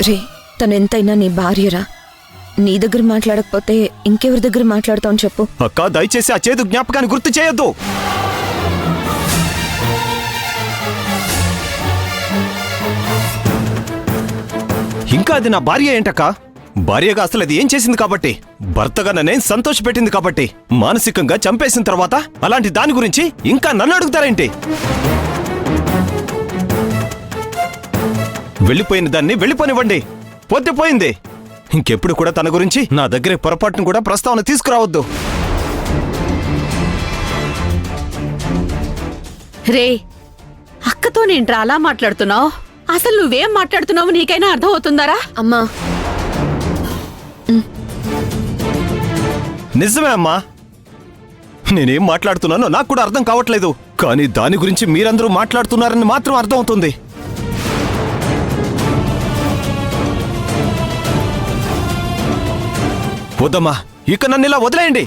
రే, తను ఎంతైనా నీ భార్యరా. నీ దగ్గర మాట్లాడకపోతే ఇంకెవరి దగ్గర మాట్లాడతావు చెప్పు. అక్క, దయచేసి ఆ చేదు జ్ఞాపకాన్ని గుర్తు చేయొద్దు. ఇంకా అది నా భార్య ఏంటక్క? భార్యగా అసలు అది ఏం చేసింది కాబట్టి, భర్తగా నన్నేం సంతోషపెట్టింది కాబట్టి, మానసికంగా చంపేసిన తర్వాత అలాంటి దాని గురించి ఇంకా నన్ను అడుగుతారేంటి? వెళ్ళిపోయిన దాన్ని వెళ్ళిపోనివ్వండి. పొద్దుపోయింది. ఇంకెప్పుడు కూడా తన గురించి నా దగ్గర పొరపాటును కూడా ప్రస్తావన తీసుకురావద్దు. రే, అక్కతో నేంట్రా అలా మాట్లాడుతున్నావు? అసలు నువ్వేం మాట్లాడుతున్నావు నీకైనా అర్థం అవుతుందారా? అమ్మా, నిజమే అమ్మా, నేనేం మాట్లాడుతున్నానో నాకు కూడా అర్థం కావట్లేదు. కానీ దాని గురించి మీరందరూ మాట్లాడుతున్నారని మాత్రం అర్థం అవుతుంది. వద్దమ్మా, ఇక నన్ను ఇలా వదిలేయండి.